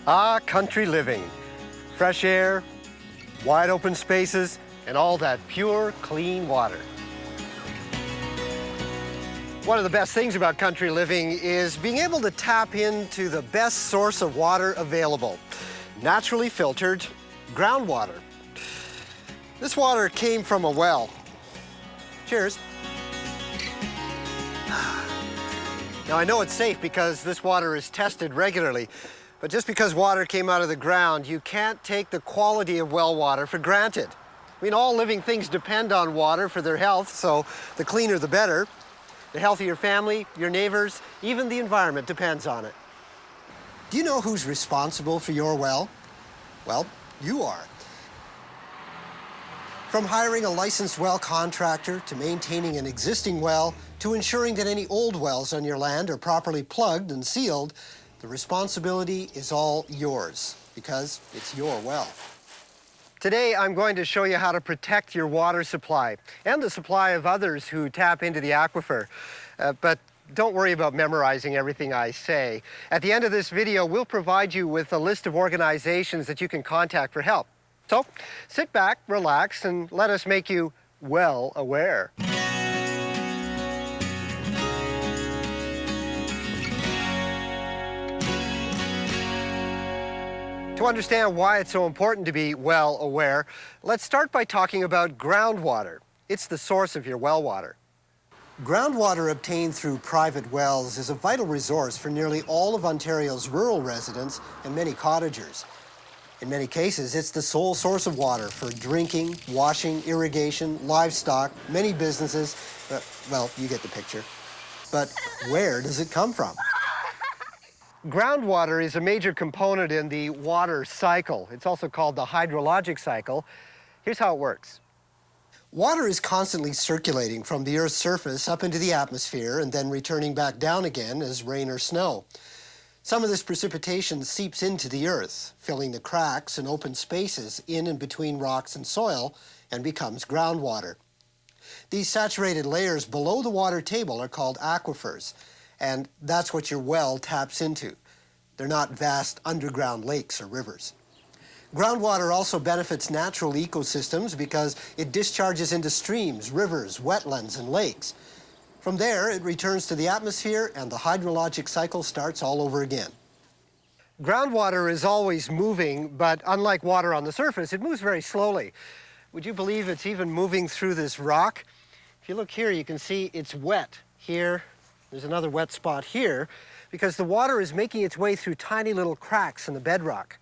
Ah, country living. Fresh air, wide open spaces, and all that pure, clean water. One of the best things about country living is being able to tap into the best source of water available. Naturally filtered groundwater. This water came from a well. Cheers. Now, I know it's safe because this water is tested regularly, but just because water came out of the ground, you can't take the quality of well water for granted. I mean, all living things depend on water for their health, so the cleaner the better. The health of your family, your neighbors, even the environment depends on it. Do you know who's responsible for your well? Well, you are. From hiring a licensed well contractor to maintaining an existing well to ensuring that any old wells on your land are properly plugged and sealed, the responsibility is all yours because it's your well. Today, I'm going to show you how to protect your water supply and the supply of others who tap into the aquifer. But don't worry about memorizing everything I say. At the end of this video, we'll provide you with a list of organizations that you can contact for help. So, sit back, relax, and let us make you well aware. To understand why it's so important to be well aware, let's start by talking about groundwater. It's the source of your well water. Groundwater obtained through private wells is a vital resource for nearly all of Ontario's rural residents and many cottagers. In many cases, it's the sole source of water for drinking, washing, irrigation, livestock, many businesses. Well, you get the picture. But where does it come from? Groundwater is a major component in the water cycle. It's also called the hydrologic cycle. Here's how it works. Water is constantly circulating from the Earth's surface up into the atmosphere and then returning back down again as rain or snow. Some of this precipitation seeps into the Earth, filling the cracks and open spaces in and between rocks and soil, and becomes groundwater. These saturated layers below the water table are called aquifers, and that's what your well taps into. They're not vast underground lakes or rivers. Groundwater also benefits natural ecosystems because it discharges into streams, rivers, wetlands, and lakes. From there, it returns to the atmosphere, and the hydrologic cycle starts all over again. Groundwater is always moving, but unlike water on the surface, it moves very slowly. Would you believe it's even moving through this rock? If you look here, you can see it's wet here. There's another wet spot here because the water is making its way through tiny little cracks in the bedrock.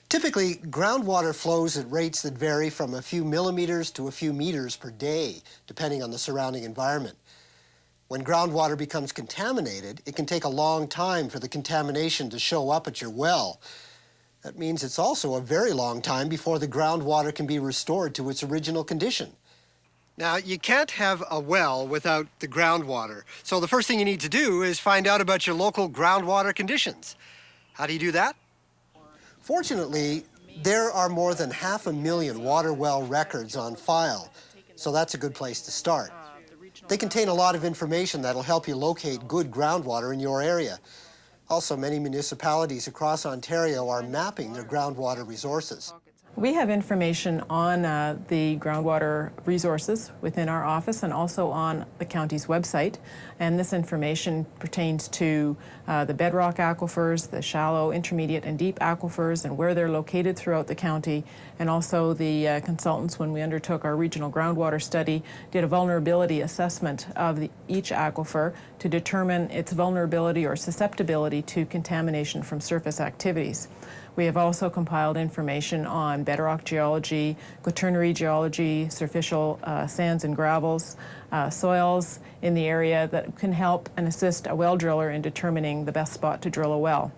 Typically, groundwater flows at rates that vary from a few millimeters to a few meters per day, depending on the surrounding environment. When groundwater becomes contaminated, it can take a long time for the contamination to show up at your well. That means it's also a very long time before the groundwater can be restored to its original condition. Now, you can't have a well without the groundwater. So the first thing you need to do is find out about your local groundwater conditions. How do you do that? Fortunately, there are more than 500,000 water well records on file, so that's a good place to start. They contain a lot of information that'll help you locate good groundwater in your area. Also, many municipalities across Ontario are mapping their groundwater resources. We have information on the groundwater resources within our office and also on the county's website. And this information pertains to the bedrock aquifers, the shallow, intermediate, and deep aquifers, and where they're located throughout the county. And also the consultants, when we undertook our regional groundwater study, did a vulnerability assessment of each aquifer to determine its vulnerability or susceptibility to contamination from surface activities. We have also compiled information on bedrock geology, quaternary geology, superficial sands and gravels, soils in the area that can help and assist a well driller in determining the best spot to drill a well.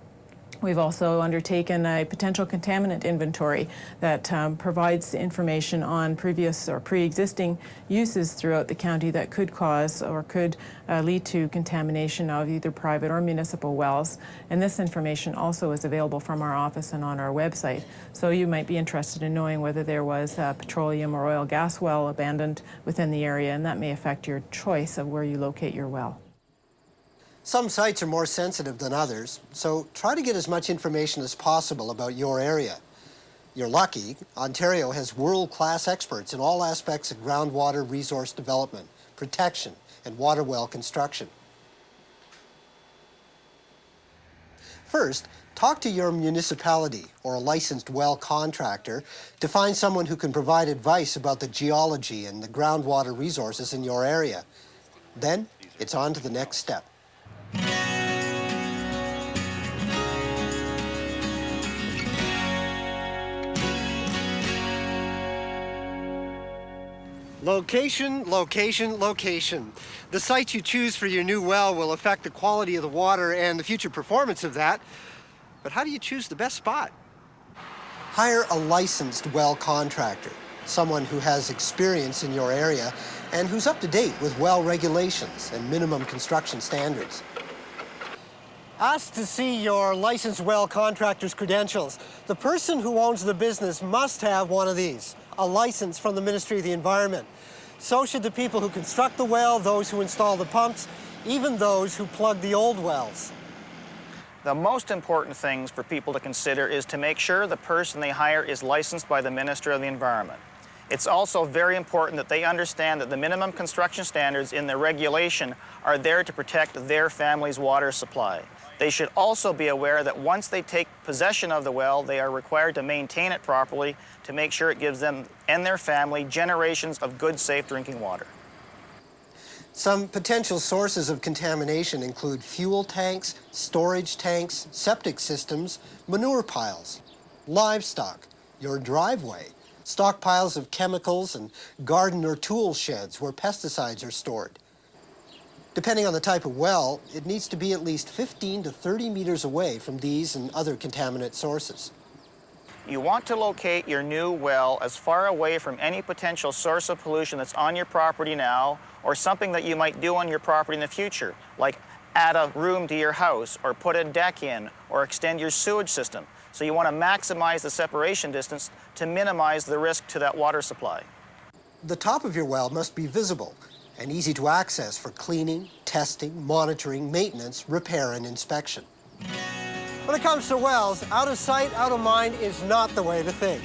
We've also undertaken a potential contaminant inventory that provides information on previous or pre-existing uses throughout the county that could cause or could lead to contamination of either private or municipal wells. And this information also is available from our office and on our website. So you might be interested in knowing whether there was a petroleum or oil gas well abandoned within the area, and that may affect your choice of where you locate your well. Some sites are more sensitive than others, so try to get as much information as possible about your area. You're lucky, Ontario has world-class experts in all aspects of groundwater resource development, protection, and water well construction. First, talk to your municipality or a licensed well contractor to find someone who can provide advice about the geology and the groundwater resources in your area. Then, it's on to the next step. Location, location, location. The site you choose for your new well will affect the quality of the water and the future performance of that. But how do you choose the best spot? Hire a licensed well contractor, someone who has experience in your area and who's up to date with well regulations and minimum construction standards. Ask to see your licensed well contractor's credentials. The person who owns the business must have one of these, a license from the Ministry of the Environment. So should the people who construct the well, those who install the pumps, even those who plug the old wells. The most important things for people to consider is to make sure the person they hire is licensed by the Ministry of the Environment. It's also very important that they understand that the minimum construction standards in the regulation are there to protect their family's water supply. They should also be aware that once they take possession of the well, they are required to maintain it properly to make sure it gives them and their family generations of good, safe drinking water. Some potential sources of contamination include fuel tanks, storage tanks, septic systems, manure piles, livestock, your driveway, stockpiles of chemicals, and garden or tool sheds where pesticides are stored. Depending on the type of well, it needs to be at least 15 to 30 meters away from these and other contaminant sources. You want to locate your new well as far away from any potential source of pollution that's on your property now or something that you might do on your property in the future, like add a room to your house or put a deck in or extend your sewage system. So you want to maximize the separation distance to minimize the risk to that water supply. The top of your well must be visible and easy to access for cleaning, testing, monitoring, maintenance, repair, and inspection. When it comes to wells, out of sight, out of mind is not the way to think.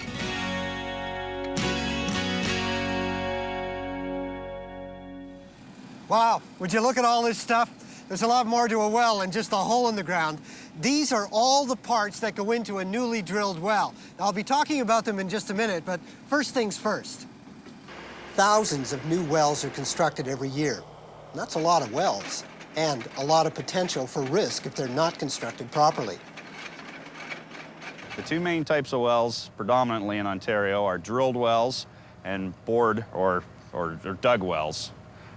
Wow, would you look at all this stuff? There's a lot more to a well than just a hole in the ground. These are all the parts that go into a newly drilled well. Now, I'll be talking about them in just a minute, but first things first. Thousands of new wells are constructed every year. That's a lot of wells, and a lot of potential for risk if they're not constructed properly. The two main types of wells predominantly in Ontario are drilled wells and bored or dug wells.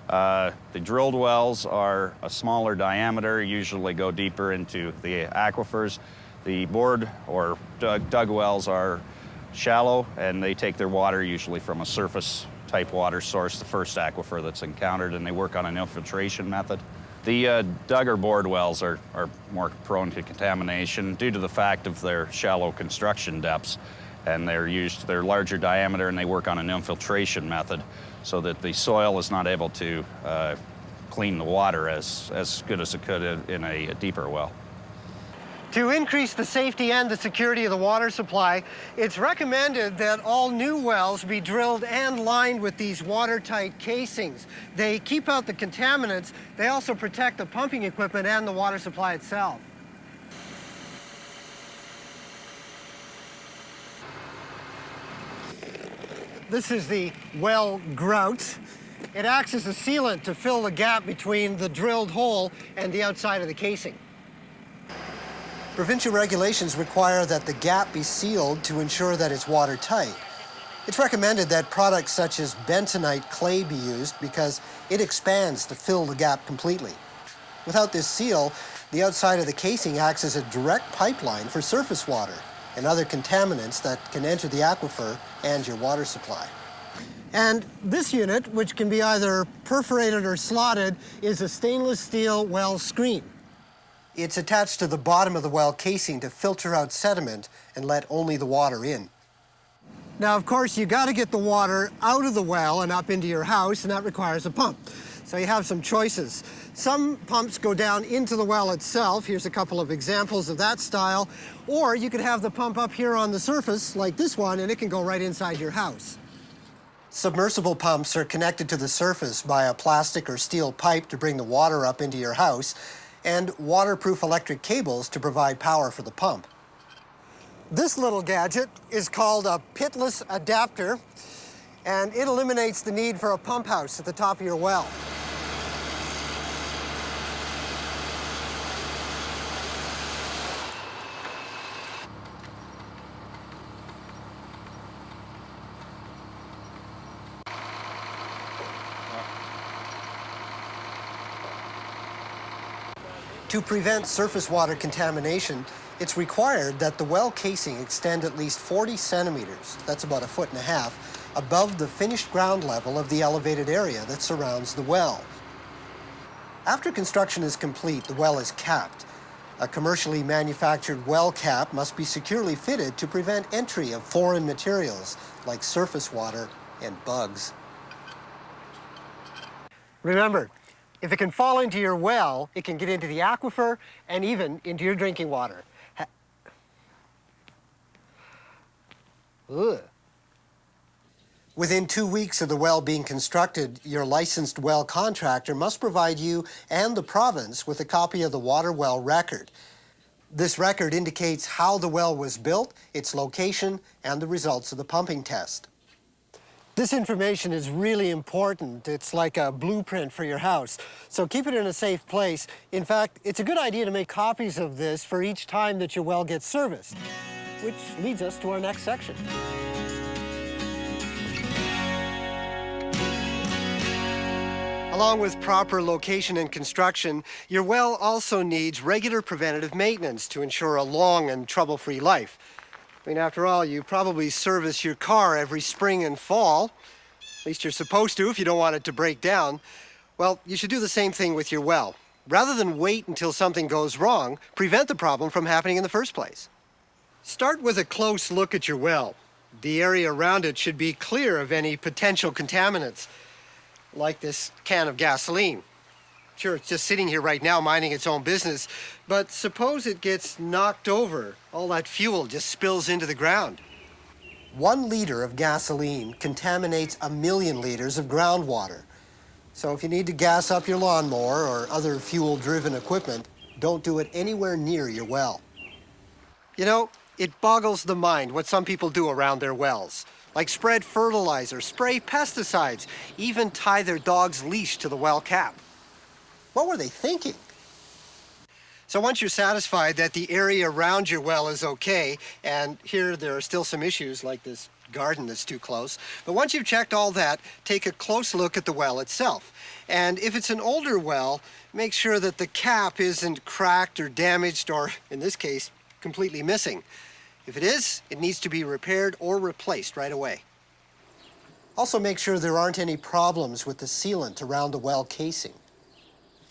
The drilled wells are a smaller diameter, usually go deeper into the aquifers. The bored or dug wells are shallow, and they take their water usually from a surface type water source, the first aquifer that's encountered, and they work on an infiltration method. The dug or bored wells are more prone to contamination due to the fact of their shallow construction depths, and they're larger diameter, and they work on an infiltration method so that the soil is not able to clean the water as good as it could in a deeper well. To increase the safety and the security of the water supply, it's recommended that all new wells be drilled and lined with these watertight casings. They keep out the contaminants. They also protect the pumping equipment and the water supply itself. This is the well grout. It acts as a sealant to fill the gap between the drilled hole and the outside of the casing. Provincial regulations require that the gap be sealed to ensure that it's watertight. It's recommended that products such as bentonite clay be used because it expands to fill the gap completely. Without this seal, the outside of the casing acts as a direct pipeline for surface water and other contaminants that can enter the aquifer and your water supply. And this unit, which can be either perforated or slotted, is a stainless steel well screen. It's attached to the bottom of the well casing to filter out sediment and let only the water in. Now, of course, you got to get the water out of the well and up into your house, and that requires a pump. So you have some choices. Some pumps go down into the well itself. Here's a couple of examples of that style. Or you could have the pump up here on the surface, like this one, and it can go right inside your house. Submersible pumps are connected to the surface by a plastic or steel pipe to bring the water up into your house, and waterproof electric cables to provide power for the pump. This little gadget is called a pitless adapter, and it eliminates the need for a pump house at the top of your well. To prevent surface water contamination, it's required that the well casing extend at least 40 centimeters, that's about 1.5 feet, above the finished ground level of the elevated area that surrounds the well. After construction is complete, the well is capped. A commercially manufactured well cap must be securely fitted to prevent entry of foreign materials like surface water and bugs. Remember, if it can fall into your well, it can get into the aquifer and even into your drinking water. Ugh. Within 2 weeks of the well being constructed, your licensed well contractor must provide you and the province with a copy of the water well record. This record indicates how the well was built, its location, and the results of the pumping test. This information is really important. It's like a blueprint for your house. So keep it in a safe place. In fact, it's a good idea to make copies of this for each time that your well gets serviced, which leads us to our next section. Along with proper location and construction, your well also needs regular preventative maintenance to ensure a long and trouble-free life. I mean, after all, you probably service your car every spring and fall. At least you're supposed to if you don't want it to break down. Well, you should do the same thing with your well. Rather than wait until something goes wrong, prevent the problem from happening in the first place. Start with a close look at your well. The area around it should be clear of any potential contaminants, like this can of gasoline. Sure, it's just sitting here right now minding its own business, but suppose it gets knocked over. All that fuel just spills into the ground. 1 liter of gasoline contaminates 1 million liters of groundwater. So if you need to gas up your lawnmower or other fuel-driven equipment, don't do it anywhere near your well. You know, it boggles the mind what some people do around their wells, like spread fertilizer, spray pesticides, even tie their dog's leash to the well cap. What were they thinking? So once you're satisfied that the area around your well is okay, and here there are still some issues like this garden that's too close, but once you've checked all that, take a close look at the well itself. And if it's an older well, make sure that the cap isn't cracked or damaged or, in this case, completely missing. If it is, it needs to be repaired or replaced right away. Also make sure there aren't any problems with the sealant around the well casing.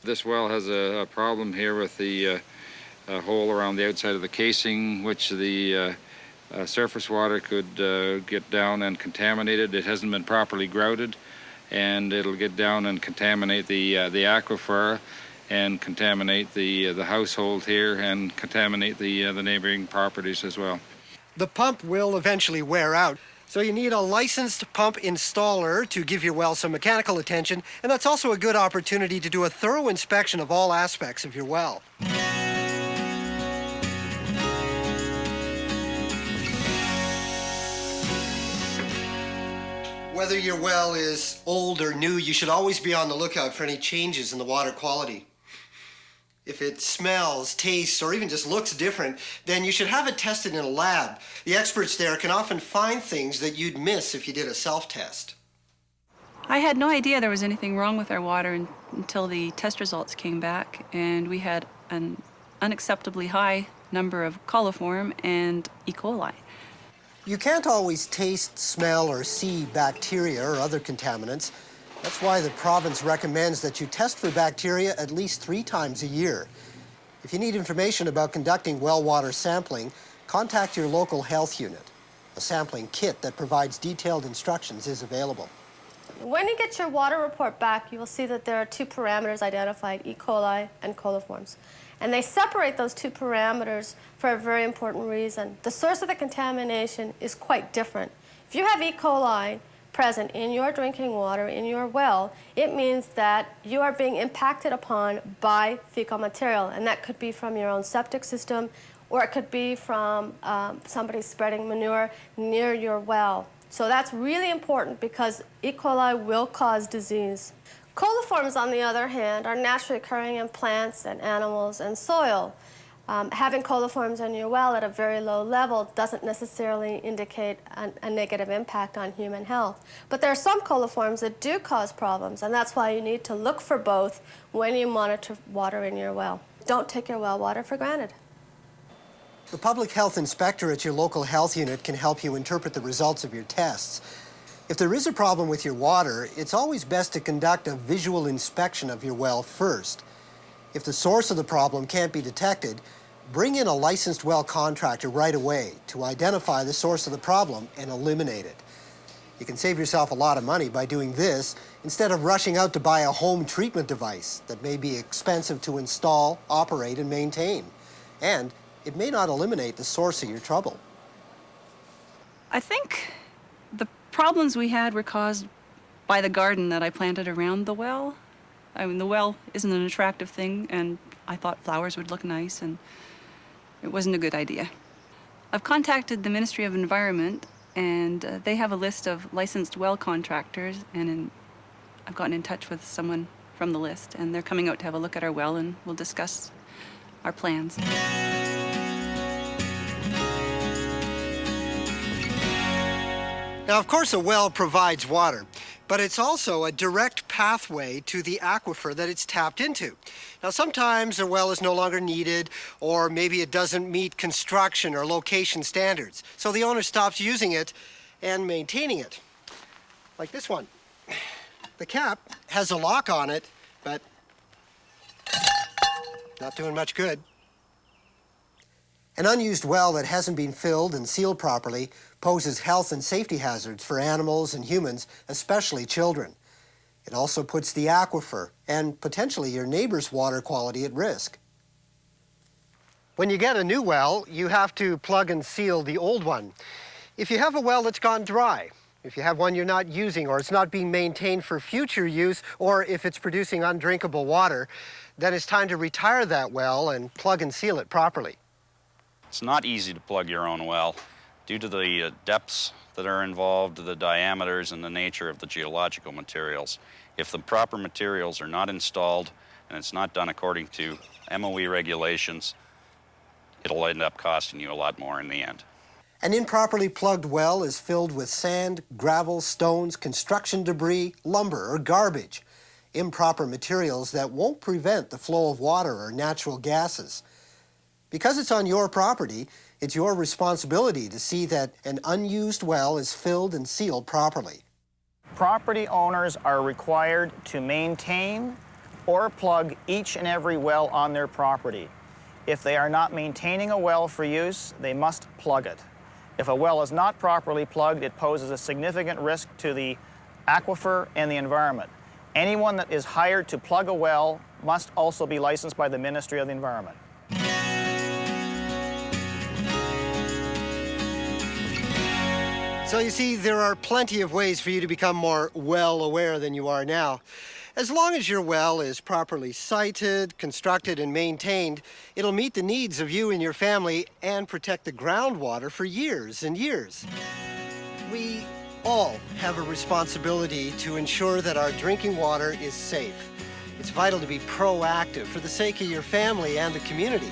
This well has a problem here with the hole around the outside of the casing, which the surface water could get down and contaminate it. It hasn't been properly grouted, and it'll get down and contaminate the aquifer, and contaminate the household here, and contaminate the neighboring properties as well. The pump will eventually wear out, so you need a licensed pump installer to give your well some mechanical attention, and that's also a good opportunity to do a thorough inspection of all aspects of your well. Whether your well is old or new, you should always be on the lookout for any changes in the water quality. If it smells, tastes, or even just looks different, then you should have it tested in a lab. The experts there can often find things that you'd miss if you did a self-test. I had no idea there was anything wrong with our water until the test results came back, and we had an unacceptably high number of coliform and E. coli. You can't always taste, smell, or see bacteria or other contaminants. That's why the province recommends that you test for bacteria at least 3 times a year. If you need information about conducting well water sampling, contact your local health unit. A sampling kit that provides detailed instructions is available. When you get your water report back, you will see that there are two parameters identified, E. coli and coliforms. And they separate those two parameters for a very important reason. The source of the contamination is quite different. If you have E. coli present in your drinking water, in your well, it means that you are being impacted upon by fecal material. And that could be from your own septic system, or it could be from somebody spreading manure near your well. So that's really important because E. coli will cause disease. Coliforms, on the other hand, are naturally occurring in plants and animals and soil. Having coliforms in your well at a very low level doesn't necessarily indicate a negative impact on human health. But there are some coliforms that do cause problems, and that's why you need to look for both when you monitor water in your well. Don't take your well water for granted. The public health inspector at your local health unit can help you interpret the results of your tests. If there is a problem with your water, it's always best to conduct a visual inspection of your well first. If the source of the problem can't be detected, bring in a licensed well contractor right away to identify the source of the problem and eliminate it. You can save yourself a lot of money by doing this instead of rushing out to buy a home treatment device that may be expensive to install, operate, and maintain. And it may not eliminate the source of your trouble. I think the problems we had were caused by the garden that I planted around the well. I mean, the well isn't an attractive thing, and I thought flowers would look nice, and it wasn't a good idea. I've contacted the Ministry of Environment, and they have a list of licensed well contractors, and I've gotten in touch with someone from the list, and they're coming out to have a look at our well, and we'll discuss our plans. Now, of course, a well provides water, but it's also a direct pathway to the aquifer that it's tapped into. Now, sometimes a well is no longer needed, or maybe it doesn't meet construction or location standards, so the owner stops using it and maintaining it. Like this one. The cap has a lock on it, but not doing much good. An unused well that hasn't been filled and sealed properly poses health and safety hazards for animals and humans, especially children. It also puts the aquifer and potentially your neighbor's water quality at risk. When you get a new well, you have to plug and seal the old one. If you have a well that's gone dry, if you have one you're not using or it's not being maintained for future use, or if it's producing undrinkable water, then it's time to retire that well and plug and seal it properly. It's not easy to plug your own well due to the depths that are involved, the diameters, and the nature of the geological materials. If the proper materials are not installed and it's not done according to MOE regulations, it'll end up costing you a lot more in the end. An improperly plugged well is filled with sand, gravel, stones, construction debris, lumber, or garbage. Improper materials that won't prevent the flow of water or natural gases. Because it's on your property, it's your responsibility to see that an unused well is filled and sealed properly. Property owners are required to maintain or plug each and every well on their property. If they are not maintaining a well for use, they must plug it. If a well is not properly plugged, it poses a significant risk to the aquifer and the environment. Anyone that is hired to plug a well must also be licensed by the Ministry of the Environment. So you see, there are plenty of ways for you to become more well aware than you are now. As long as your well is properly sited, constructed, and maintained, it'll meet the needs of you and your family and protect the groundwater for years and years. We all have a responsibility to ensure that our drinking water is safe. It's vital to be proactive for the sake of your family and the community.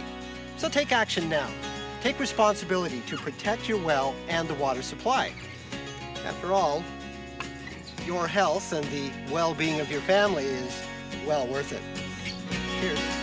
So take action now. Take responsibility to protect your well and the water supply. After all, your health and the well-being of your family is well worth it. Cheers.